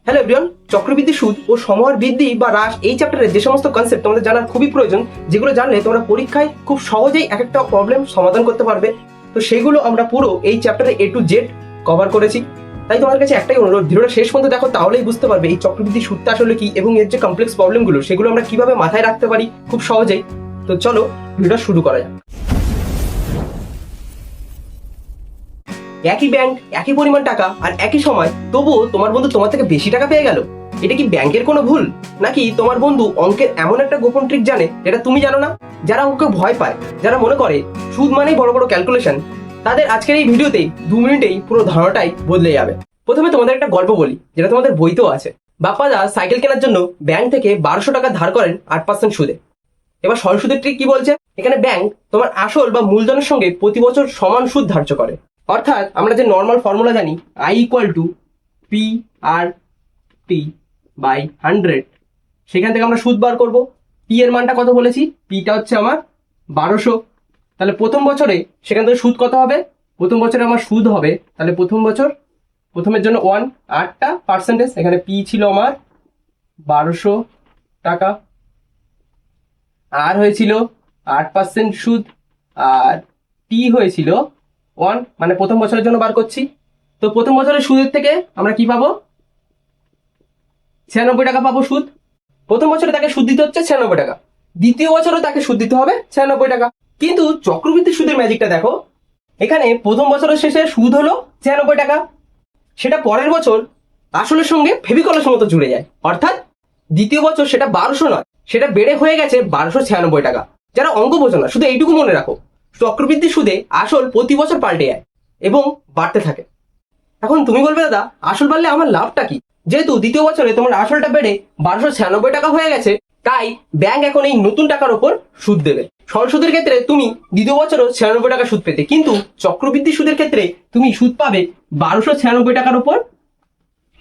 Hello everyone, চক্রবৃদ্ধি সুদ ও সময়ের বৃদ্ধি বা হ্রাস এই চ্যাপ্টারে যে সমস্ত কনসেপ্ট তোমাদের জানার খুবই প্রয়োজন, যেগুলো জানলে তোমরা পরীক্ষায় খুব সহজেই এক একটা প্রবলেম সমাধান করতে পারবে। তো সেগুলো আমরা পুরো এই চ্যাপ্টারে A to Z কভার করেছি। তাই তোমার কাছে একটাই অনুরোধ, ভিডিওটা শেষ পর্যন্ত দেখো, তাহলেই বুঝতে পারবে এই চক্রবৃদ্ধি সুদটা আসলে কি এবং এর যে কমপ্লেক্স প্রবলেমগুলো সেগুলো আমরা কিভাবে মাথায় রাখতে পারি খুব সহজেই। তো চলো ভিডিওটা শুরু করা যাক। একই ব্যাংক, একই পরিমাণ টাকা আর একই সময়, তবুও তোমার বন্ধু তোমার থেকে বেশি টাকা পেয়ে গেল। এটা কি ব্যাংকের কোনো ভুল, নাকি তোমার বন্ধু অঙ্কের এমন একটা গোপন ট্রিক জানে যেটা তুমি জানো না? যারা অঙ্কে ভয় পায়, যারা মনে করে সুদ মানেই বড় বড় ক্যালকুলেশন, তাদের আজকের এই ভিডিওতে 2 মিনিটেই পুরো ধারণাটাই বদলে যাবে। প্রথমে তোমাদের একটা গল্প বলি, যেটা তোমাদের বইতেও আছে। বাপ্পাদা সাইকেল কেনার জন্য ব্যাংক থেকে 1200 টাকা ধার করেন 8% সুদে। এবার সরল সুদের ট্রিক কি বলছে? এখানে ব্যাংক তোমার আসল বা মূলধনের সঙ্গে প্রতি বছর সমান সুদ ধার্য করে। অর্থাৎ আমরা যে নর্মাল ফর্মুলা জানি, I = P/100, সেখান থেকে আমরা সুদ বার করব। পি এর মানটা কত বলেছি? পিটা হচ্ছে আমার 1200। তাহলে প্রথম বছরে সেখান থেকে সুদ কত হবে? প্রথম বছরে আমার সুদ হবে, তাহলে প্রথমের জন্য 1, 8টা পার্সেন্টেজ, এখানে পি ছিল আমার 1200 টাকা, আর হয়েছিল 8% সুদ, আর টি হয়েছিল 1, মানে প্রথম বছরের জন্য বার করছি। তো প্রথম বছরের সুদের থেকে আমরা কি পাবো? 96 টাকা পাবো সুদ। প্রথম বছরে তাকে সুদ দিতে হচ্ছে 96 টাকা, দ্বিতীয় বছরও তাকে সুদ দিতে হবে 96 টাকা। কিন্তু চক্রবৃদ্ধি সুদের ম্যাজিকটা দেখো, এখানে প্রথম বছরের শেষে সুদ হলো 96 টাকা, সেটা পরের বছর আসলের সঙ্গে ফেভিকলের মতো জুড়ে যায়। অর্থাৎ দ্বিতীয় বছর সেটা 1200 নয়, সেটা বেড়ে হয়ে গেছে 1296 টাকা। যারা অঙ্ক বোঝো না, শুধু এইটুকু মনে রাখো, চক্রবৃদ্ধি সুদে আসল প্রতি বছর পাল্টে যায় এবং বাড়তে থাকে। এখন তুমি বলবে, দাদা আসল বাড়লে আমার লাভটা কি? যেহেতু দ্বিতীয় বছরে তোমার আসলটা বেড়ে 1296 টাকা হয়ে গেছে, তাই ব্যাংক এখন এই নতুন টাকার উপর সুদ দেবে। সরল সুদের ক্ষেত্রে তুমি দ্বিতীয় বছরও 96 টাকা সুদ পেতে, কিন্তু চক্রবৃদ্ধি সুদের ক্ষেত্রে তুমি সুদ পাবে 1296 টাকার উপর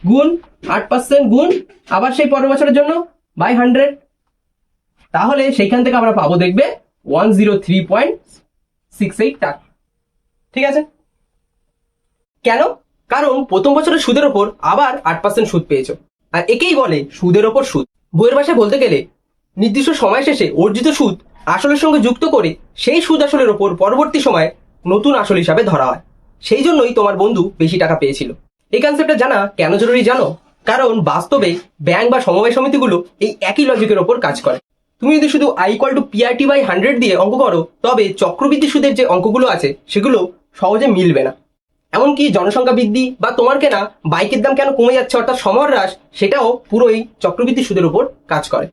গুণ 8% গুণ আবার সেই পরের বছরের জন্য বাই 100। তাহলে সেইখান থেকে আমরা পাবো, দেখবে 103.68 টাকা। ঠিক আছে? কেন? কারণ প্রথম বছরের সুদের ওপর আবার 8% সুদ পেয়েছো, আর একেই বলে সুদের ওপর সুদ। বইয়ের ভাষায় বলতে গেলে নির্দিষ্ট সময় শেষে অর্জিত সুদ আসলের সঙ্গে যুক্ত করে সেই সুদ আসলের ওপর পরবর্তী সময়ে নতুন আসল হিসাবে ধরা হয়। সেই জন্যই তোমার বন্ধু বেশি টাকা পেয়েছিল। এই কনসেপ্টটা জানা কেন জরুরি জানো? কারণ বাস্তবে ব্যাংক বা সমবায় সমিতিগুলো এই একই লজিকের ওপর কাজ করে। তুমি যদি শুধু I = PRT/100 দিয়ে অঙ্ক করো, তবে চক্রবৃদ্ধি সুদের যে অঙ্কগুলো আছে সেগুলো সহজে মিলবে না। এমনকি জনসংখ্যা বৃদ্ধি বা তোমার কেনা বাইকের দাম কেন কমে যাচ্ছে, অর্থাৎ সময়ের হ্রাস, সেটাও পুরোই চক্রবৃদ্ধি সুদের উপর কাজ করে।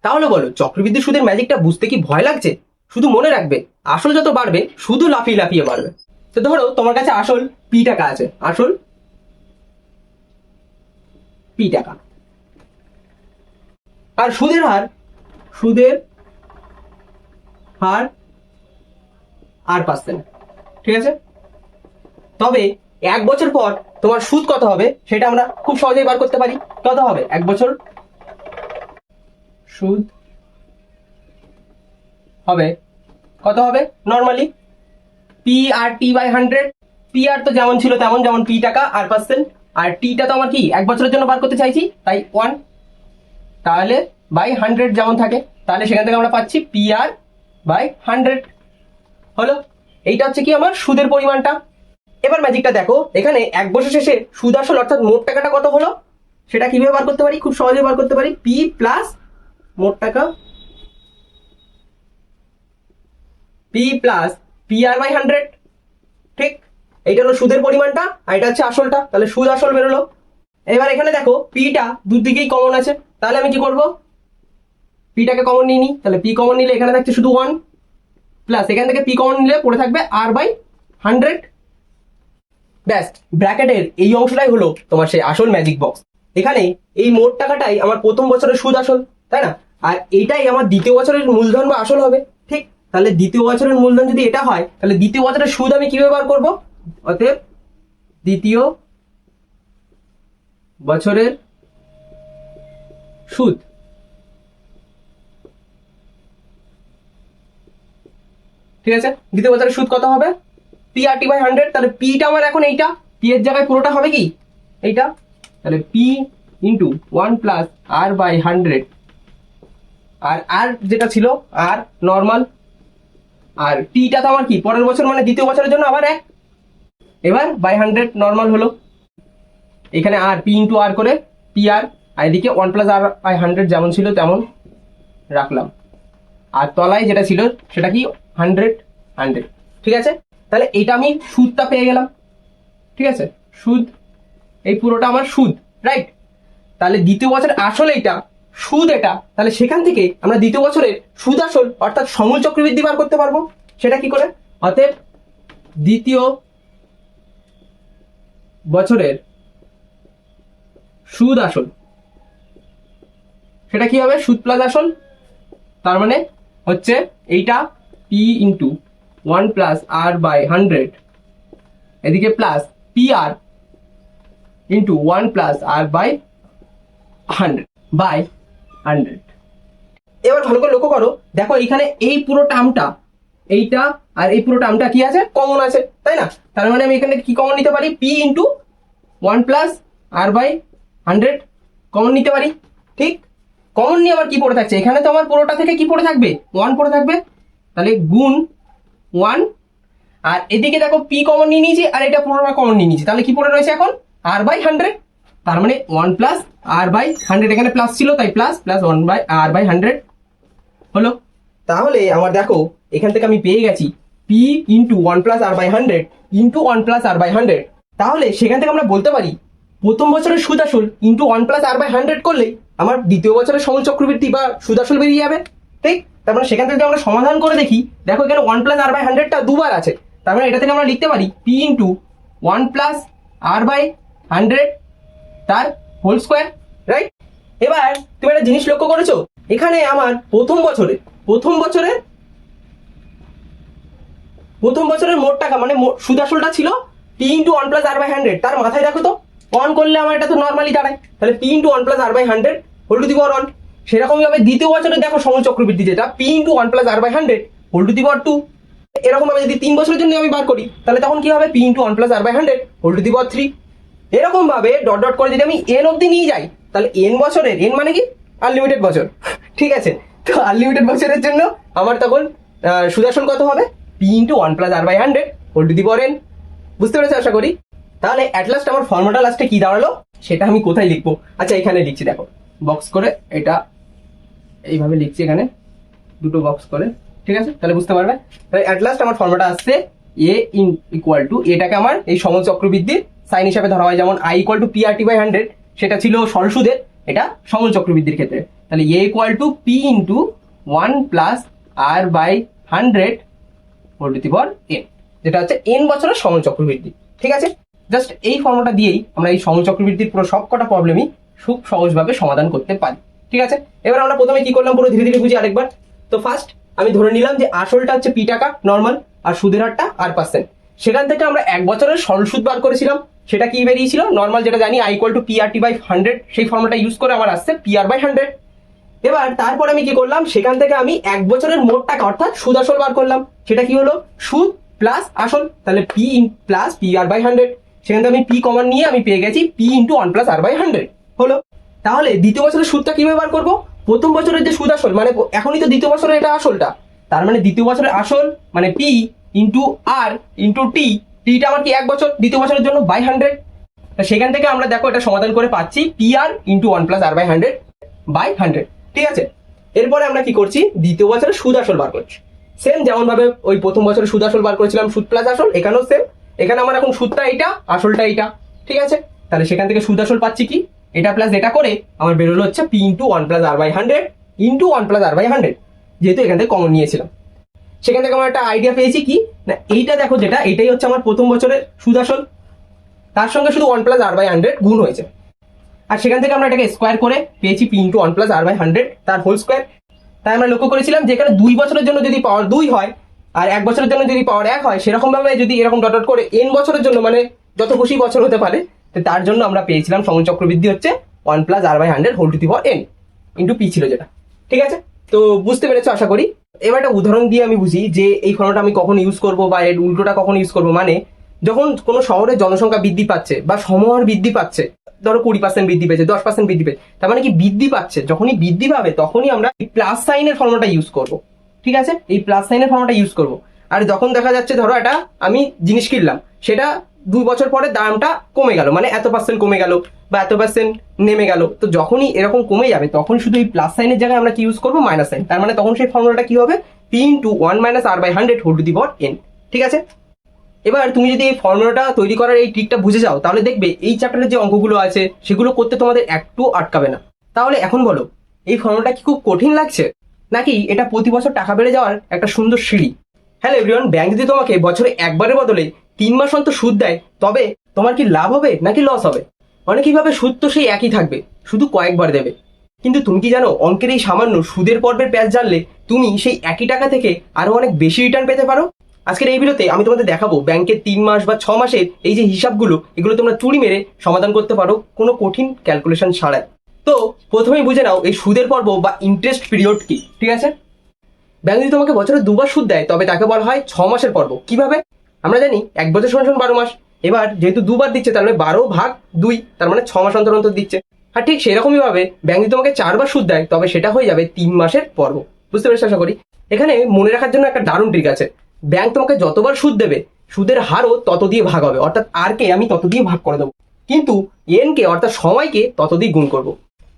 তাহলে বলো, চক্রবৃদ্ধি সুদের ম্যাজিকটা বুঝতে কি ভয় লাগছে? শুধু মনে রাখবে, আসল যত বাড়বে শুধু লাফিয়ে লাফিয়ে বাড়বে। তো ধরো তোমার কাছে আসল পি টাকা আছে, আসল পি টাকা, আর সুদের হার 8%। ঠিক আছে? তবে 1 বছর পর তোমার সুদ কত হবে সেটা আমরা খুব সহজেই বার করতে পারি। কত হবে 1 বছর সুদ? হবে কত হবে? Normally PRT/100। PR তো যেমন ছিল তেমন, যেমন পি টাকা 8%, আর টিটা তো আমার কি 1 বছরের জন্য বার করতে চাইছি, তাই 1, তাহলে বাই 100 যেমন থাকে, তাহলে সেখান থেকে আমরা পাচ্ছি PR/100 হলো। এইটা হচ্ছে কি আমার সুদের পরিমাণটা। এবার ম্যাজিকটা দেখো, এখানে 1 বছর শেষে সুদ আসল অর্থাৎ মোট টাকাটা কত হলো সেটা কিভাবে বার করতে পারি? খুব সহজে বার করতে পারি। P প্লাস মোট টাকা, P প্লাস PR/100। ঠিক, এইটা হলো সুদের পরিমাণটা, আর এটা হচ্ছে আসলটা, তাহলে সুদ আসল বেরোলো। এবার এখানে দেখো পিটা দুদিকেই কমন আছে, তাহলে আমি কি করব? পিটাকে কমন নিয়ে নিই, তাহলে পি কমন নিলে এখানে থাকছে শুধু 1, প্লাস এখান থেকে পি কমন নিলে পড়ে থাকবে R/100। ব্যাস, ব্র্যাকেটের এই অংশটাই হলো তোমার সেই আসল ম্যাজিক বক্স। এখানে এই মোট টাকাটাই আমার প্রথম বছরের সুদ আসল, তাই না? আর এইটাই আমার দ্বিতীয় বছরের মূলধন বা আসল হবে। ঠিক, তাহলে দ্বিতীয় বছরের মূলধন যদি এটা হয়, তাহলে দ্বিতীয় বছরের সুদ আমি কিভাবে বার করব? অতএব দ্বিতীয় বছরের সুদ। ঠিক আছে? দ্বিতীয় বছরের সুদ কত হবে? PRT/100। তাহলে পিটা আমার এখন এইটা, পি এর জায়গায় পুরোটা হবে কি এইটা, তাহলে P ইন্টু 1+r/100, আর আর যেটা ছিল আর নর্মাল, আর টিটা তো আমার কি পরের বছর মানে দ্বিতীয় বছরের জন্য আবার 1, এবার বাই 100 নর্মাল হলো। এখানে আর পি ইন্টু আর করে পি আর, এদিকে 1+r/100 যেমন ছিল তেমন রাখলাম, আর তলায় যেটা ছিল সেটা কি 100, ঠিক আছে। তাহলে এটা আমি সুদটা পেয়ে গেলাম, ঠিক আছে, সুদ, এই পুরোটা আমার সুদ, রাইট। তাহলে দ্বিতীয় বছরের আসল এইটা, সুদ এটা, তাহলে সেখান থেকে আমরা দ্বিতীয় বছরের সুদ আসল অর্থাৎ সমূল চক্রবৃদ্ধি বার করতে পারবো। সেটা কি করে? অতএব দ্বিতীয় বছরের সুদ আসল, সেটা কি হবে? সুদ প্লাস আসল। তার মানে হচ্ছে এইটা পি ইন্টু 1+r/100, এদিকে plus P R into 1+r/100 এবার ভালো করে লক্ষ্য করো, দেখো এখানে এই পুরো টার্মটা, এইটা আর এই পুরো টার্মটা কি আছে? কমন আছে, তাই না? তার মানে আমি এখানে কি কমন নিতে পারি? পি ইন্টু 1+r/100 কমন নিতে পারি, ঠিক। কমন নিয়ে আবার কি পড়ে থাকছে? এখানে তো আমার পুরোটা থেকে কি পড়ে থাকবে? 1 পড়ে থাকবে, তাহলে গুণ 1, আর এদিকে দেখো পি কমন নিয়ে নিয়েছি আর এটা পুরোটা কমন নিয়ে নিয়েছি, তাহলে কি পড়ে রয়েছে এখন? r/100, তার মানে 1+r/100, এখানে প্লাস ছিল তাই প্লাস 1/r/100 হলো। তাহলে আমার দেখো এখান থেকে আমি পেয়ে গেছি P into 1+r/100 into 1+r/100। তাহলে সেখান থেকে আমরা বলতে পারি প্রথম বছরের সুদ আসল ইন্টু 1+r/100 করলেই আমার দ্বিতীয় বছরের সমূল চক্রবৃদ্ধি বা সুদ আসল বেরিয়ে যাবে, ঠিক। তারপরে সেখান থেকে আমরা সমাধান করে দেখি, দেখো এখানে 1+r/100টা দুবার আছে, তার মানে এটা থেকে আমরা লিখতে পারি পি ইন্টু 1+r/100 তার হোল স্কোয়ার, রাইট। এবার তুমি একটা জিনিস লক্ষ্য করেছো, এখানে আমার প্রথম বছরের মোট টাকা মানে সুদ আসলটা ছিল পি ইন্টু 1+r/100, তার মাথায় দেখো তো 1 করলে আমার এটা তো নর্মালি দাঁড়ায়, তাহলে P into 1+r/100 whole to the power 1। সেরকমই ভাবে দ্বিতীয় বছরে দেখো সমূল চক্রবৃদ্ধি যেটা P into 1+r/100 whole to the power 2। এরকম ভাবে যদি 3 বছরের জন্য আমি বার করি তাহলে তখন কি হবে? P into 1+r/100 whole to the power 3। এরকম ভাবে ডট ডট করে যদি আমি এন অব্দি নিয়ে যাই তাহলে এন বছরের, এন মানে কি আনলিমিটেড বছর, ঠিক আছে। তো আনলিমিটেড বছরের জন্য আমার তখন সুদ আসল কত হবে? P into 1+r/100 whole to the power n। বুঝতে পেরেছো আশা করি। তাহলে অ্যাট লাস্ট আমার ফর্মুলা লাস্টে কি দাঁড়ালো সেটা আমি কোথায় লিখবো? আচ্ছা এখানে লিখছি, দেখো বক্স করে এটা এইভাবে লিখছি, এখানে দুটো বক্স করে, ঠিক আছে, তাহলে বুঝতে পারবে। তাহলে অ্যাট লাস্ট আমার ফর্মুলাটা আসছে এ ইকুয়াল টু, এটাকে আমার এই সমূল চক্রবৃদ্ধির সাইন হিসাবে ধরা হয়, যেমন আই ইকুয়াল টু PRT/100 সেটা ছিল সরল সুদের, এটা সমূল চক্রবৃদ্ধির ক্ষেত্রে। তাহলে A equal to P into 1+r/100 whole to the power n, যেটা হচ্ছে n বছরের সমূল চক্রবৃদ্ধি, ঠিক আছে। জাস্ট এই ফর্মুলাটা দিয়েই আমরা এই সমূল চক্রবৃদ্ধির পুরো সবকটা প্রবলেমই খুব সহজভাবে সমাধান করতে পারি, ঠিক আছে। এবার আমরা প্রথমে কি করলাম পুরো ধীরে ধীরে বুঝি আরেকবার। তো ফার্স্ট আমি ধরে নিলাম যে আসলটা হচ্ছে পি টাকা নর্মাল, আর সুদের হারটা r%। সেখান থেকে আমরা 1 বছরের সরল সুদ বার করেছিলাম, সেটা কি বেরিয়েছিল? নর্মাল যেটা জানি আই ইকুয়াল টু PRT/100, সেই ফর্মুলাটা ইউজ করে আমার আসছে PR/100। এবার তারপর আমি কি করলাম, সেখান থেকে আমি 1 বছরের মোট টাকা অর্থাৎ সুদ আসল বার করলাম, সেটা কি হলো? সুদ প্লাস আসল, তাহলে পি প্লাস PR/100। সেখান থেকে আমি পি কমন নিয়ে আমি পেয়ে গেছি পি ইন্টু 1+r/100 হলো। তাহলে দ্বিতীয় বছরের সুদটা কিভাবে বার করবো? প্রথম বছরের যে সুদ আসল মানে এখনই তো দ্বিতীয় বছরের এটা আসলটা, তার মানে দ্বিতীয় বছরের আসল মানে পি ইন্টু আর ইন্টু টি, টিটা আমার কি 1 বছর, দ্বিতীয় বছরের জন্য বাই 100। সেখান থেকে আমরা দেখো এটা সমাধান করে পাচ্ছি P R into 1+r/100 by 100, ঠিক আছে। এরপরে আমরা কি করছি? দ্বিতীয় বছরের সুদ আসল বার করছি, সেম যেমন ভাবে ওই প্রথম বছরের সুদ আসল বার করেছিলাম সুদ প্লাস আসল, এখানেও সেম। এখানে আমার এখন সুদটা এইটা, আসলটা এইটা, ঠিক আছে। তাহলে সেখান থেকে সুদ আসল পাচ্ছি কি, এটা প্লাস এটা করে আমার বেরোলো হচ্ছে P into 1+r/100 into 1+r/100, যেহেতু এখান থেকে কমন নিয়েছিলাম। সেখান থেকে আমার একটা আইডিয়া পেয়েছি কি না, এইটা দেখো যেটা, এটাই হচ্ছে আমার প্রথম বছরের সুদ আসল, তার সঙ্গে শুধু 1+r/100 গুণ হয়েছে, আর সেখান থেকে আমরা এটাকে স্কোয়ার করে পেয়েছি পি ইন্টু 1+r/100 তার হোল স্কোয়ার। তাই আমরা লক্ষ্য করেছিলাম যে এখানে 2 বছরের জন্য যদি পাওয়ার 2 হয় আর 1 বছরের জন্য যদি পাওয়ার 1 হয়, সেরকম ভাবে যদি এরকম ডট ডট করে n বছরের জন্য মানে যত খুশি বছর হতে পারে, তার জন্য আমরা পেয়েছিলাম সমূল চক্রবৃদ্ধি হচ্ছে 1+r/100 whole to the power n into P ছিল যেটা, ঠিক আছে। তো বুঝতে পেরেছো আশা করি। এবার একটা উদাহরণ দিয়ে আমি বুঝি যে এই ফর্মুলাটা আমি কখন ইউজ করবো বা এর উল্টোটা কখন ইউজ করবো। মানে যখন কোনো শহরের জনসংখ্যা বৃদ্ধি পাচ্ছে বা সমহার বৃদ্ধি পাচ্ছে, ধরো 20% বৃদ্ধি পেয়েছে, 10% বৃদ্ধি পেয়েছে, তার মানে কি বৃদ্ধি পাচ্ছে, যখনই বৃদ্ধি পাবে তখনই আমরা এই প্লাস সাইনের ফর্মুলাটা ইউজ করব। ঠিক আছে, এই প্লাস সাইনের ফর্মুলাটা ইউজ করব। আর যখন দেখা যাচ্ছে ধরো এটা আমি জিনিস কিনলাম, সেটা 2 বছর পরে দামটা কমে গেল, মানে এত পার্সেন্ট কমে গেল বা এত পার্সেন্ট নেমে গেল, তো যখনই এরকম কমে যাবে তখন শুধু এই প্লাস সাইনের জায়গায় আমরা কি ইউজ করবো, মাইনাস সাইন। তার মানে তখন সেই ফর্মুলাটা কি হবে, P × 1 - R/100 n। ঠিক আছে, এবার তুমি যদি এই ফর্মুলাটা তৈরি করার এই ট্রিকটা বুঝে যাও, তাহলে দেখবে এই চ্যাপ্টারের যে অঙ্কগুলো আছে সেগুলো করতে তোমাদের একটু আটকাবে না। তাহলে এখন বলো, এই ফর্মুলাটা কি খুব কঠিন লাগছে, নাকি এটা প্রতি বছর টাকা বেড়ে যাওয়ার একটা সুন্দর সিঁড়ি? হ্যালো এভরিওয়ান, ব্যাংক যদি তোমাকে বছরে একবারের বদলে 3 মাস অন্তর সুদ দেয়, তবে তোমার কি লাভ হবে নাকি লস হবে? অনেকেই ভাবে সুদ তো সেই একই থাকবে, শুধু কয়েকবার দেবে। কিন্তু তুমি কি জানো, অঙ্কের এই সামান্য সুদের পর্বের প্যাচ জানলে তুমি সেই একই টাকা থেকে আরো অনেক বেশি রিটার্ন পেতে পারো। আজকের এই ভিডিওতে আমি তোমাদের দেখাবো ব্যাংকের 3 মাস বা 6 মাসের এই যে হিসাবগুলো, এগুলো তোমরা চুরি মেরে সমাধান করতে পারো কোনো কঠিন ক্যালকুলেশন ছাড়াই। তো প্রথমেই বুঝে নাও এই সুদের পর্ব বা ইন্টারেস্ট পিরিয়ড কি। ঠিক আছে, ব্যাংক যদি তোমাকে বছরে 2 বার সুদ দেয় তবে তাকে বলা হয় 6 মাসের পর্ব। কিভাবে? আমরা জানি 1 বছর = 12 মাস। এবার যেহেতু 2 বার দিচ্ছে, তার মানে 12/2, তার মানে 6 মাস অন্তর অন্তর দিচ্ছে। আর ঠিক সেরকমই ভাবে ব্যাংক যদি তোমাকে 4 বার সুদ দেয় তবে সেটা হয়ে যাবে 3 মাসের পর্ব। বুঝতে পেরেছো আশা করি? এখানে মনে রাখার জন্য একটা দারুণ ট্রিক আছে। ব্যাংক তোমাকে যতবার সুদ দেবে, সুদের হারও তত দিয়ে ভাগ হবে, অর্থাৎ আর কে আমি তত দিয়ে ভাগ করে দেবো, কিন্তু এন কে অর্থাৎ সময়কে তত দিয়ে গুণ করবো।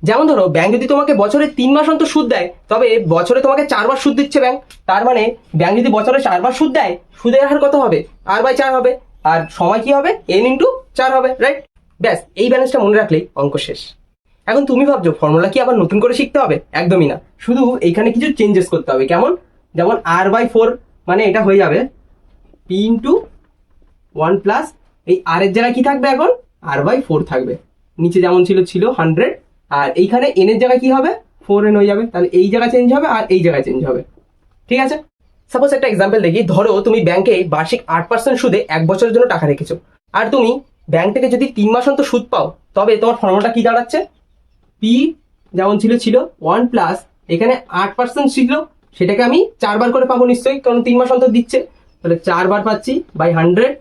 যেমন ধরো, ব্যাংক যদি তোমাকে বছরে 3 মাস অন্তর সুদ দেয়, তবে বছরে তোমাকে 4 বার সুদ দিচ্ছে ব্যাংক। তার মানে ব্যাংক যদি বছরে 4 বার সুদ দেয়, সুদের হার কত হবে, R/4 হবে, আর সময় কি হবে, N × 4 হবে, রাইট? ব্যাস, এই ব্যালেন্সটা মনে রাখলেই অঙ্ক শেষ। এখন তুমি ভাবছো ফর্মুলা কি আবার নতুন করে শিখতে হবে? একদমই না, শুধু এইখানে কিছু চেঞ্জেস করতে হবে। কেমন? যেমন R/4 মানে এটা হয়ে যাবে P × 1 এই আর এর জায়গায় কি থাকবে, এখন R/4 থাকবে। নিচে যেমন ছিল 100, আর এইখানে এন এর জায়গায় কি হবে, 4n হয়ে যাবে। তাহলে এই জায়গায় চেঞ্জ হবে আর এই জায়গায় চেঞ্জ হবে। ঠিক আছে, সাপোজ একটা এক্সাম্পল দেখি। ধরো তুমি ব্যাংকে বার্ষিক 8% সুদে 1 বছরের জন্য টাকা রেখেছো, আর তুমি ব্যাংক থেকে যদি 3 মাস অন্তর সুদ পাও, তবে তোমার ফর্মুলাটা কি দাঁড়াচ্ছে, পি যেমন ছিল 1 এখানে 8% ছিল, সেটাকে আমি 4 বার করে পাবো নিশ্চয়ই, কারণ 3 মাস অন্তর দিচ্ছে। তাহলে 4 বার পাচ্ছি বাই 100।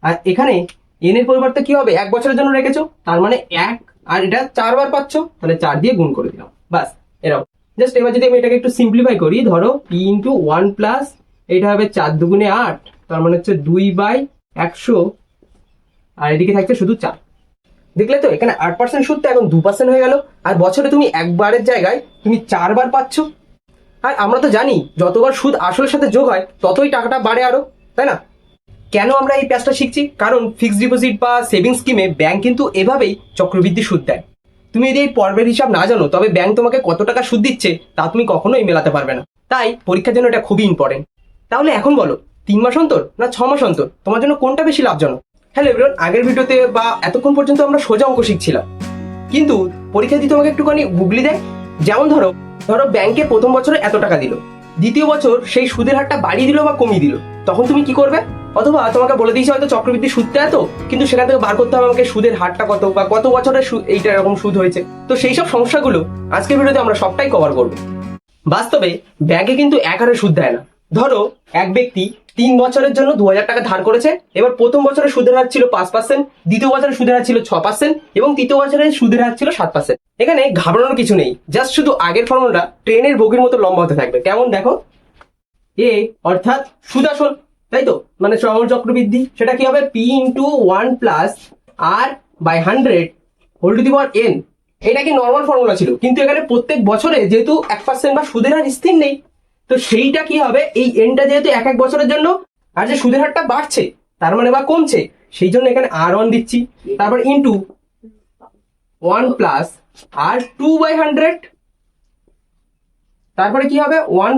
আর এখানে এন এর পরিবর্তে কি হবে, 1 বছরের জন্য রেখেছো, তার মানে 1, আর এটা 4 বার পাচ্ছ, তাহলে 4 দিয়ে গুণ করে দিলাম, বাস এরকম। জাস্ট এবার যদি আমি এটাকে একটু সিম্পলিফাই করি, ধরো P × 1 এটা হবে 4×2 = 8, তার মানে হচ্ছে 2/100, আর এদিকে থাকছে শুধু 4। দেখলে তো, এখানে 8% সুদ তো এখন 2% হয়ে গেল, আর বছরে তুমি একবারের জায়গায় তুমি 4 বার পাচ্ছ। আর আমরা তো জানি যতবার সুদ আসলের সাথে যোগ হয় ততই টাকাটা বাড়ে আরো, তাই না? কেন আমরা এই প্যাচটা শিখছি? কারণ ফিক্সড ডিপোজিট বা সেভিংস স্কিমে ব্যাংক কিন্তু এভাবেই চক্রবৃদ্ধি সুদ দেয়। তুমি যদি এই পর্বের হিসাব না জানো, তবে ব্যাংক তোমাকে কত টাকা সুদ দিচ্ছে তা তুমি কখনোই মেলাতে পারবে না। তাই পরীক্ষার জন্য এটা খুবই ইম্পর্টেন্ট। তাহলে এখন বলো, 3 মাস অন্তর না 6 মাস অন্তর তোমার জন্য কোনটা বেশি লাভজনক? হ্যালো এভরিওয়ান, আগের ভিডিওতে বা এতক্ষণ পর্যন্ত আমরা সোজা অঙ্ক শিখছিলাম, কিন্তু পরীক্ষা যদি তোমাকে একটুখানি গুগলি দেয়, যেমন ধরো ব্যাংকে প্রথম বছরে এত টাকা দিল, দ্বিতীয় বছর সেই সুদের হারটা বাড়িয়ে দিল বা কমিয়ে দিল, তখন তুমি কি করবে? অথবা তোমাকে বলে দিয়েছে হয়তো চক্রবৃদ্ধি সুদটা এত, কিন্তু সেখান থেকে বার করতে হবে আমাকে সুদের হারটা কত বা কত বছরের এইটা এরকম সুদ হয়েছে। তো সেই সব সমস্যাগুলো আজকের ভিডিওতে আমরা সবটাই কভার করবো। বাস্তবে ব্যাংকে কিন্তু এক হারে সুদ দেয় না। ধরো এক ব্যক্তি 3 বছরের জন্য 2000 টাকা ধার করেছে। এবার প্রথম বছরের সুদের হার ছিল 5%, দ্বিতীয় বছরের সুদের হার ছিল 6%, এবং তৃতীয় বছরের সুদের হার ছিল 7%। এখানে ঘাবড়ানোর কিছু নেই, জাস্ট শুধু আগের ফর্মুলাটা ট্রেনের বগির মতো লম্বা হতে থাকবে। কেমন দেখো, এ অর্থাৎ সুদ আসল, তাই তো, মানে সরল চক্রবৃদ্ধি, সেটা কি হবে P × 1 R/100 n। এটা কি নর্মাল ফর্মুলা ছিল, কিন্তু এখানে প্রত্যেক বছরে যেহেতু 1% বা সুদের হার স্থির নেই, তো সেইটা কি হবে, এই এনটা যেহেতু এক এক বছরের জন্য, আর যে সুদের হারটা বাড়ছে তার মানে বা কমছে, সেই জন্য এখানে R1 দিচ্ছি, তারপর ইন্টু 1 R2/100, তারপরে কি হবে 1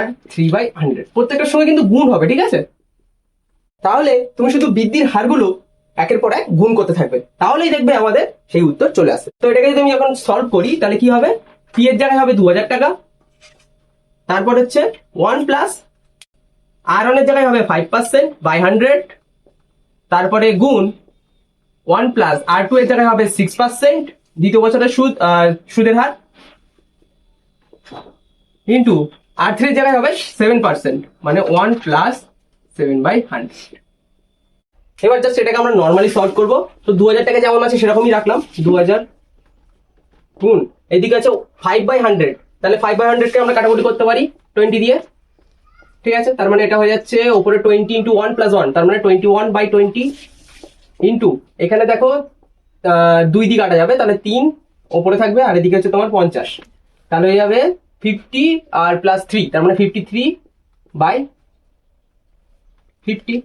R3/100। প্রত্যেকটার সঙ্গে কিন্তু গুণ হবে, ঠিক আছে? তাহলে তুমি শুধু বৃদ্ধির হারগুলো একের পর এক গুণ করতে থাকবে, তাহলেই দেখবে আমাদের সেই উত্তর চলে আসে। তো এটাকে যদি আমি এখন সলভ করি, তাহলে কি হবে, পি এর জায়গায় হবে 2000 টাকা, তারপর হচ্ছে 1 R1 এর জায়গায় হবে 5/100, তারপরে গুণ 1 R2 এর জায়গায় হবে 6%, দ্বিতীয় বছরের সুদের হার, ইন্টু R3 এর জায়গায় হবে 7%, মানে 1 7/100। এবার জাস্ট এটাকে আমরা নর্মালি সলভ করবো। তো 2000 টাকা যেমন আছে সেরকমই রাখলাম, 2000 গুণ এদিকে আছে 5/100, তাহলে 5/100 কে আমরা কাটাকুটি করতে পারি 20 দিয়ে। ঠিক আছে, তার মানে এটা হয়ে যাচ্ছে উপরে 20 ইন্টু 1 প্লাস 1, তার মানে 21/20 ইন্টু এখানে দেখো 2 দিয়ে কাটা যাবে, তাহলে 3 ওপরে থাকবে, আর এদিকে হচ্ছে তোমার 50, তাহলে হয়ে যাবে 50 আর প্লাস 3, তার মানে 53/50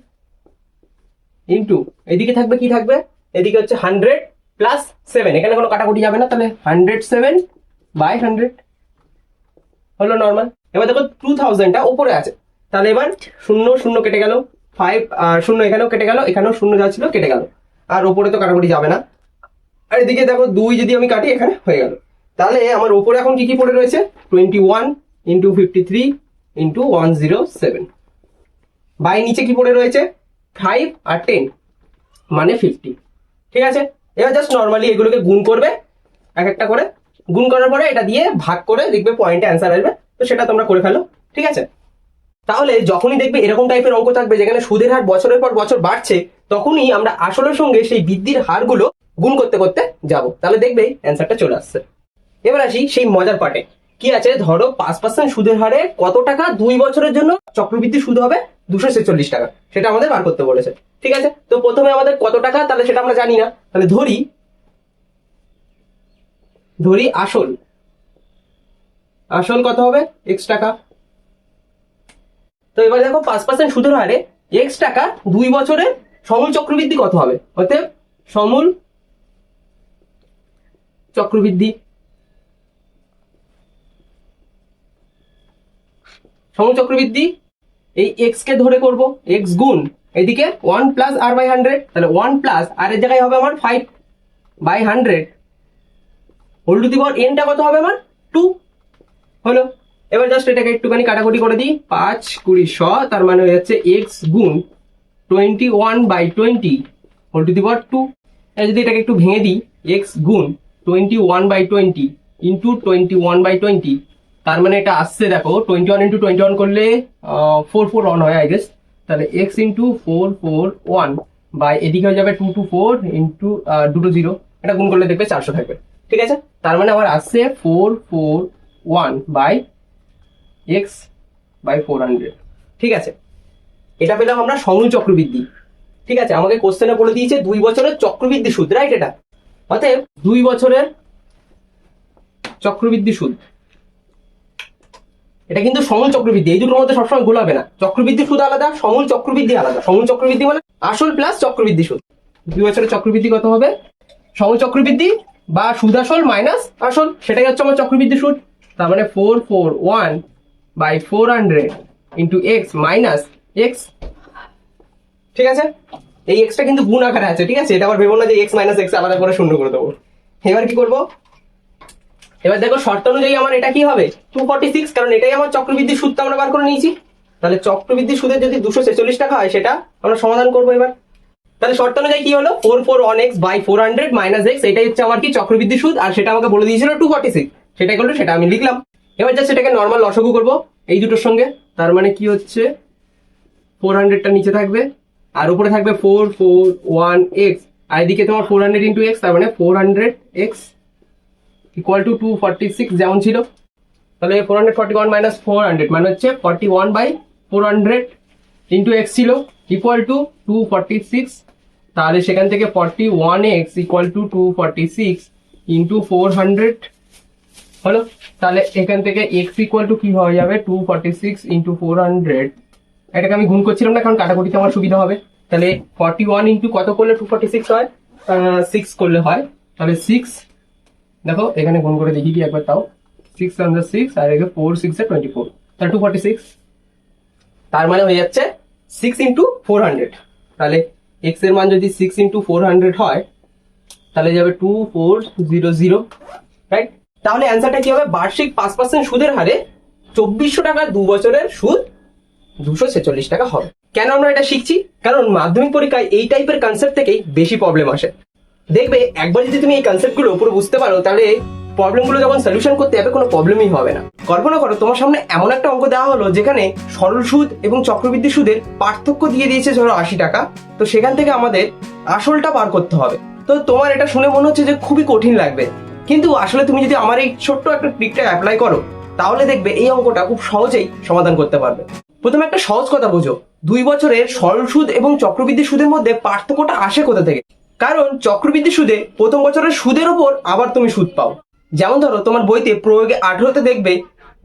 ইন্টু এদিকে থাকবে কি থাকবে, এদিকে হচ্ছে 100 প্লাস 7, এখানে কোনো কাটাকুটি যাবে না, তাহলে 107/100 হলো নর্মাল। এবার দেখো 2000টা উপরে আছে, তাহলে এবার 0 0 কেটে গেল, 5 0 এখানেও কেটে গেল, এখানেও 0 যা ছিল কেটে গেল, আর উপরে তো কাটাকুটি যাবে না। আর এদিকে দেখো 2 যদি আমি কাটি এখানে হয়ে গেল, তাহলে আমার উপরে এখন কি কি পড়ে রয়েছে, 21 ইন্টু 53 ইন্টু 107, বাই নিচে কি পড়ে রয়েছে 5 আর 10 মানে 50। ঠিক আছে, এবার জাস্ট নর্মালি এগুলোকে গুণ করবে, এক একটা করে গুণ করার পরে এটা দিয়ে ভাগ করে দেখবে পয়েন্টে অ্যান্সার আসবে, তো সেটা তোমরা করে ফেলো। ঠিক আছে, তাহলে যখনই দেখবে এরকম টাইপের অঙ্ক থাকবে যেখানে সুদের হার বছরের পর বছর বাড়ছে, তখনই আমরা আসলের সঙ্গে সেই বৃদ্ধির হারগুলো গুণ করতে করতে যাব, তাহলে দেখবেই অ্যান্সারটা চলে আসছে। এবার আসি সেই মজার পার্টে, কি আছে, ধরো 5% সুদের হারে কত টাকা 2 বছরের জন্য চক্রবৃদ্ধি সুদ হবে 246 টাকা, সেটা আমাদের বার করতে বলেছে। ঠিক আছে, তো প্রথমে আমাদের কত টাকা, তাহলে সেটা আমরা জানি না, তাহলে ধরি আসল কত হবে x টাকা। তো এবার দেখো 5% সুদের হারে x টাকা 2 বছরে সমূল চক্রবৃদ্ধি কত হবে, অতএব সমূল চক্রবৃদ্ধি এই x কে ধরে করব x গুণ এদিকে 1 প্লাস r/100, তাহলে 1 প্লাস r এর জায়গায় হবে আমার 5/100 whole to the power n টা কত হবে আমার 2 হলো। এবার জাস্ট এটাকে একটুখানি কাটাকুটি করে দিই, 5 20 100, তার মানে হয়ে যাচ্ছে x গুণ 21/20 হোল টু দি পাওয়ার 2। যদি এটাকে একটু ভেঙে দিই, x গুণ 21/20 ইন্টু 21/20, তার মানে এটা আসছে দেখো 21 ইন্টু 21 করলে 441 হয় আই গেস, তাহলে x ইন্টু 441 বাই এদিকে হয়ে যাবে 224 ইন্টু 2 0, এটা গুণ করলে দেখবে 400 থাকবে। ঠিক আছে, তার মানে আমার আসছে 441 বাই x বাই 400। ঠিক আছে, এটা পেলাম আমরা সমূল চক্রবৃদ্ধি। ঠিক আছে, আমাকে কোশ্চেনে বলে দিয়েছে 2 বছরের চক্রবৃদ্ধি সুদ, রাইট? এটা অতএব 2 বছরের চক্রবৃদ্ধি সুদ, এটা কিন্তু সমূল চক্রবৃদ্ধি, এই দুটোর মধ্যে সবসময় ভুল হবে না, চক্রবৃদ্ধি সুদ আলাদা, সমূল চক্রবৃদ্ধি আলাদা। সমূল চক্রবৃদ্ধি মানে আসল প্লাস চক্রবৃদ্ধি সুদ। 2 বছরের চক্রবৃদ্ধি কত হবে, সমূল চক্রবৃদ্ধি বা সুদ আসল মাইনাস আসল, সেটাই হচ্ছে আমার চক্রবৃদ্ধি সুদ। তার মানে 441/400 ইন্টু এক্স মাইনাস এক্স। ঠিক আছে, এই এক্সটা কিন্তু গুণ আকারে আছে। ঠিক আছে, এটা আবার ভেবো না যে এক্স মাইনাস এক্স আলাদা করে শূন্য করে দেবো। এবার কি করবো, এবার দেখো শর্ত অনুযায়ী আমার এটা কি হবে 246, কারণ এটাই আমার চক্রবৃদ্ধি সুদটা আমরা বার করে নিয়েছি। তাহলে চক্রবৃদ্ধি সুদের যদি 246 টাকা হয় সেটা আমরা সমাধান করবো। এবার তাহলে শর্ত অনুযায়ী কি হলো 441x/400 মাইনাস এক্স, এটাই হচ্ছে আমার কি চক্রবৃদ্ধি সুদ, আর সেটা আমাকে বলে দিয়েছিল 246, সেটাই করলো, সেটা আমি লিখলাম। এবার জাস্ট সেটাকে নর্মাল লসাগু করবো এই দুটোর সঙ্গে, তার মানে কি হচ্ছে 400টা নিচে থাকবে আর উপরে থাকবে 441x, আর এদিকে তোমার 400 ইন্টু এক্স, তার মানে 400x ইকুয়াল টু 246 যেমন ছিল। তাহলে 441 মাইনাস 400 মানে হচ্ছে 41/400 ইন্টু এক্স ছিল ইকুয়াল টু 246, তাহলে সেখান থেকে 41x ইকুয়াল টু 246 ইন্টু 400 হলো। তাহলে এখান থেকে x ইকুয়াল টু কি হয়ে যাবে 246 ইন্টু 400, এটাকে আমি গুণ করছিলাম না কারণ কাটাকুটিতে আমার সুবিধা হবে। তাহলে 41 ইন্টু কত করলে 246 হয়, 6 করলে হয়, তাহলে 6, দেখো এখানে গুণ করে দেখি কি একবার, তাও 6 under 6 আর এখানে 4 6 24, তাহলে 246, তার মানে হয়ে যাচ্ছে 6 ইন্টু 400। তাহলে x এর মান যদি 6 ইন্টু 400 হয় তাহলে যাবে 2400, রাইট? তাহলে অ্যান্সারটা কি হবে, বার্ষিক 5% সুদের হারে 2400 টাকার 2 বছরের সুদ 246 টাকা হবে। কেন আমরা এটা শিখছি, কারণ মাধ্যমিক পরীক্ষায় এই টাইপের কনসেপ্ট থেকেই বেশি প্রবলেম আসে। দেখবে একবার যদি তুমি এই কনসেপ্টগুলো পুরো বুঝতে পারো তাহলে প্রবলেমগুলো যখন সলিউশন করতে যাবে কোনো প্রবলেমই হবে না। কল্পনা করো তোমার সামনে এমন একটা অঙ্ক দেওয়া হলো যেখানে সরল সুদ এবং চক্রবৃদ্ধি সুদের পার্থক্য দিয়ে দিয়েছে ধরো 80 টাকা, তো সেখান থেকে আমাদের আসলটা বার করতে হবে। তো তোমার এটা শুনে মনে হচ্ছে যে খুবই কঠিন লাগবে, কিন্তু আসলে তুমি যদি আমার এই ছোট্ট একটা ট্রিকটা অ্যাপ্লাই করো তাহলে দেখবে এই অঙ্কটা খুব সহজেই সমাধান করতে পারবে। প্রথমে একটা সহজ কথা বোঝো, 2 বছরের সরল সুদ এবং চক্রবৃদ্ধি সুদের মধ্যে পার্থক্যটা আসে কোথা থেকে? কারণ চক্রবৃদ্ধি সুদে প্রথম বছরের সুদের উপর আবার তুমি সুদ পাও। যেমন ধরো তোমার বইতে প্রয়োগে 18তে দেখবে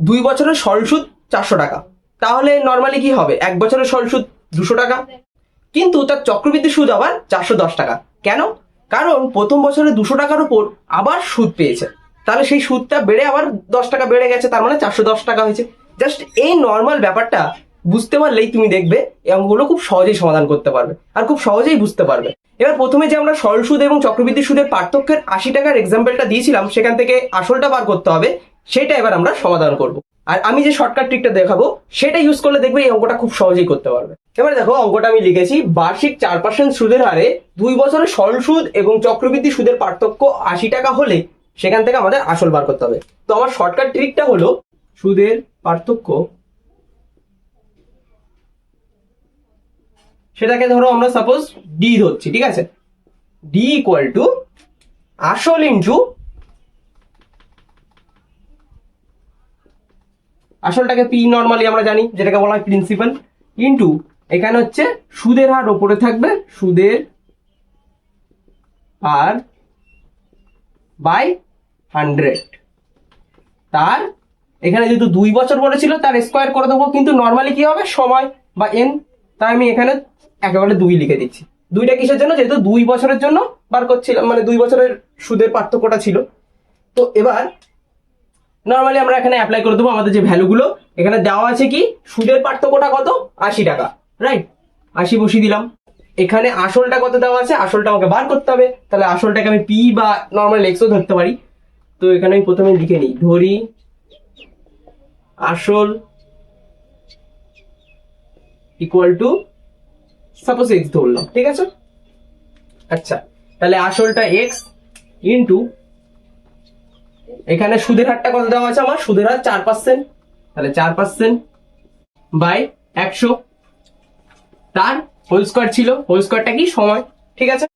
2 বছরের সরল সুদ 400 টাকা, তাহলে নর্মালি কি হবে, 1 বছরের সরল সুদ 200 টাকা, কিন্তু তার চক্রবৃদ্ধি সুদ আবার 410 টাকা। কেন? কারণ প্রথম বছরে 200 টাকার উপর আবার সুদ পেয়েছে, তাহলে সেই সুদটা বেড়ে আবার 10 টাকা বেড়ে গেছে, তার মানে 410 টাকা হয়েছে। জাস্ট এই নর্মাল ব্যাপারটা বুঝতে পারলেই তুমি দেখবে এই অঙ্কগুলো খুব সহজেই সমাধান করতে পারবে আর খুব সহজেই বুঝতে পারবে। এবার প্রথমে যে আমরা সরল সুদ এবং চক্রবৃদ্ধি সুদের পার্থক্যের 80 টাকার এক্সাম্পলটা দিয়েছিলাম, সেখান থেকে আসলটা বার করতে হবে, সেটা এবার আমরা সমাধান করব। আর আমি যে শর্টকাট ট্রিকটা দেখাবো সেটা ইউজ করলে দেখবে এই অঙ্কটা খুব সহজেই করতে পারবে। এবার দেখো অঙ্কটা আমি লিখেছি, বার্ষিক 4% সুদের হারে 2 বছরের সরল সুদ এবং চক্রবৃদ্ধি সুদের পার্থক্য 80 টাকা হলে সেখান থেকে আমাদের আসল বার করতে হবে। তো আমার শর্টকাট ট্রিকটা হলো সুদের পার্থক্য, সেটাকে ধরো আমরা সাপোজ ডি ধরছি, ঠিক আছে? ডি ইকুয়াল টু আসল ইন্টু, আসলটাকে পি নর্মালি আমরা জানি যেটাকে বলা হয় প্রিন্সিপাল, ইন্টু এখানে হচ্ছে সুদের হার ওপরে থাকবে, সুদের হার বাই 100, তার এখানে যেহেতু 2 বছর বলেছিল তার স্কোয়ার করে দেবো, কিন্তু নর্মালি কি হবে সময় বা এন, তাই আমি এখানে একেবারে 2 লিখে দিচ্ছি। 2টা কিসের জন্য? যেহেতু 2 বছরের জন্য বার করছিলাম, মানে 2 বছরের সুদের পার্থক্যটা ছিল। তো এবার নর্মালি আমরা এখানে অ্যাপ্লাই করে দেবো আমাদের যে ভ্যালুগুলো এখানে দেওয়া আছে। কি সুদের পার্থক্যটা কত? 80 টাকা, রাইট? 80 বসিয়ে দিলাম। এখানে আসলটা কত দেওয়া আছে, আসলটা আমাকে বার করতে হবে, তাহলে আসলটাকে আমি পি বা নর্মাল এক্সও ধরতে পারি। তো এখানে আমি প্রথমে লিখে নিই, ধরি আসল ইকুয়াল টু সাপোজ এক্স ধরলাম, ঠিক আছে? আচ্ছা, তাহলে আসলটা এক্স ইন্টু এখানে সুদের হারটা কত দেওয়া আছে আমার, সুদের হার 4%, তাহলে 4% বাই 100, তার হোল স্কোয়ার ছিল, হোল স্কোয়ারটা কি সময়, ঠিক আছে?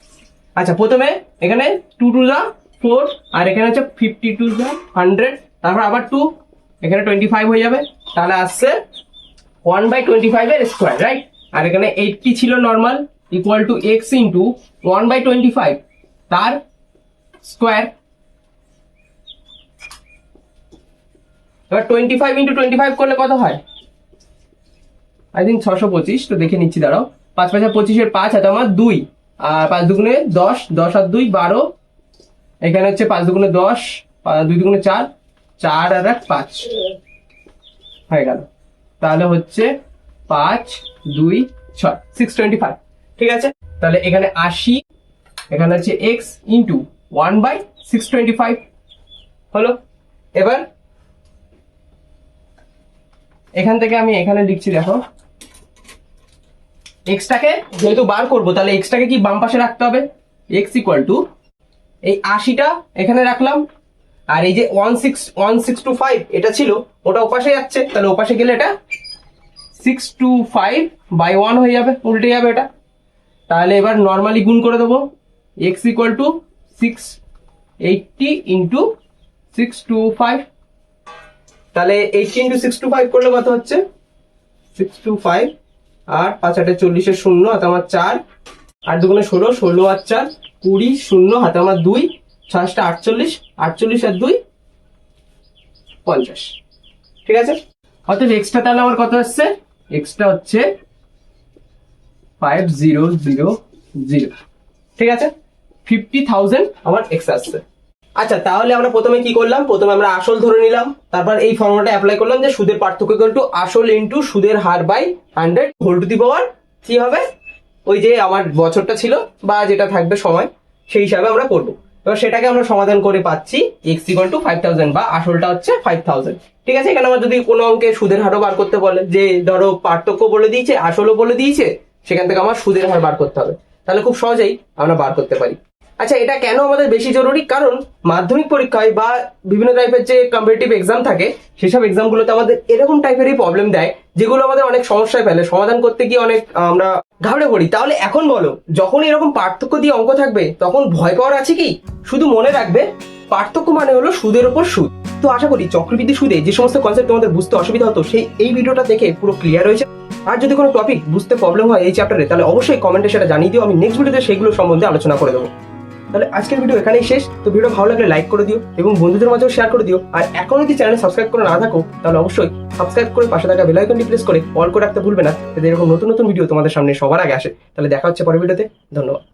আচ্ছা, প্রথমে এখানে 2 টু দা 4 আর এখানে হচ্ছে 50 টু দা 100, তারপর আবার 2, এখানে 25 হয়ে যাবে, তাহলে আসছে 1/25 এর স্কোয়ার, রাইট? আর এখানে 80 ছিল normal, equal to x into 1/25 তার স্কোয়ার। এবার 25 ইন্টু 25 করলে কত হয়? আই থিঙ্ক 625, তো দেখে নিচ্ছি, দাঁড়াও। 5 5 25 5 হাতে আমার 2, আর 5 দুগুণে 10, 10 আর 2 12, এখানে হচ্ছে 5 দুগুণে 10, 2 দুগুণে 4, 4 আর 1 5 হয়ে গেল। তাহলে হচ্ছে 5 2 6, 625, ঠিক আছে? তাহলে এখানে 80, এখানে হচ্ছে এক্স ইন্টু 1/625 হলো। এবার এখান থেকে আমি এখানে লিখছি, দেখো এক্সটাকে যেহেতু বার করবো তাহলে এক্সটাকে কি বাম পাশে রাখতে হবে, এক্স ইকুয়াল টু এই 80টা এখানে রাখলাম, আর এই যে 1625 এটা ছিল ওটা ওপাশে যাচ্ছে, তাহলে ওপাশে গেলে এটা 625/1 হয়ে যাবে, উল্টে যাবে এটা। তাহলে এবার নর্মালি গুণ করে দেবো, এক্স ইকুয়াল টু 680 ইন্টু 625, তাহলে 80 ইন্টু 625 করলে কত হচ্ছে, 625, আর 5 8 40 এর 0 হাতে আমার 4, 8 দুগুণে 16, 16 আর 4 20, 0 হাতে আমার 2, 6 48, 48 আর 2 50, ঠিক আছে? অতএব এক্সট্রা তাহলে আমার কত হচ্ছে, এক্সট্রা হচ্ছে 5000, ঠিক আছে? 50,000 আমার এক্স আসছে। আচ্ছা, তাহলে আমরা প্রথমে কি করলাম, প্রথমে আমরা আসল ধরে নিলাম, তারপর এই ফর্মুলাটা অ্যাপ্লাই করলাম যে সুদের পার্থক্য ইকুয়াল টু আসল ইন্টু সুদের her by 100 whole to the পাওয়ার কি হবে, ওই যে আমার বছরটা ছিল বা যেটা থাকবে সময় সেই হিসাবে আমরা করবো। এবার সেটাকে আমরা সমাধান করে পাচ্ছি এক্স ইকুয়াল টু 5000 বা আসলটা হচ্ছে 5000, ঠিক আছে? এখানে আমার যদি কোনো অঙ্কে সুদের হারও বার করতে বলে, যে ধরো পার্থক্য বলে দিয়েছে, আসলও বলে দিয়েছে, সেখান থেকে আমার সুদের হার বার করতে হবে, তাহলে খুব সহজেই আমরা বার করতে পারি। আচ্ছা, এটা কেন আমাদের বেশি জরুরি? কারণ মাধ্যমিক পরীক্ষায় বা বিভিন্ন টাইপের যে কম্পিটিটিভ এক্সাম থাকে, সেসব এক্সামগুলোতে আমাদের এরকম টাইপেরই প্রবলেম দেয়, যেগুলো আমাদের অনেক সমস্যায় ফেলে, সমাধান করতে গিয়ে অনেক আমরা ঘাবড়ে পড়ি। তাহলে এখন বলো, যখন এরকম পার্থক্য দিয়ে অঙ্ক থাকবে তখন ভয় পাওয়ার আছে কি? শুধু মনে রাখবে, পার্থক্য মানে হলো সুদের উপর সুদ। তো আশা করি চক্রবৃদ্ধি সুদে যে সমস্ত কনসেপ্ট তোমাদের বুঝতে অসুবিধা হতো, সেই এই ভিডিওটা দেখে পুরো ক্লিয়ার হয়েছে। আর যদি কোনো টপিক বুঝতে প্রবলেম হয় এই চ্যাপ্টারে, তাহলে অবশ্যই কমেন্টে সেটা জানিয়ে দিও, আমি নেক্সট ভিডিওতে সেগুলো সম্বন্ধে আলোচনা করে দেবো। তাহলে আজকের ভিডিও এখানেই শেষ। তো ভিডিও ভালো লাগলে লাইক করে দিও এবং বন্ধুদের মাঝেও শেয়ার করে দিও। আর এখন যদি চ্যানেলে সাবস্ক্রাইব করে না থাকো, তাহলে অবশ্যই সাবস্ক্রাইব করে পাশে থাকা বেল আইকনটি প্রেস করে অল করে রাখতে ভুলবে না, যাতে এরকম নতুন নতুন ভিডিও তোমাদের সামনে সবার আগে আসে। তাহলে দেখা হচ্ছে পরের ভিডিওতে। ধন্যবাদ।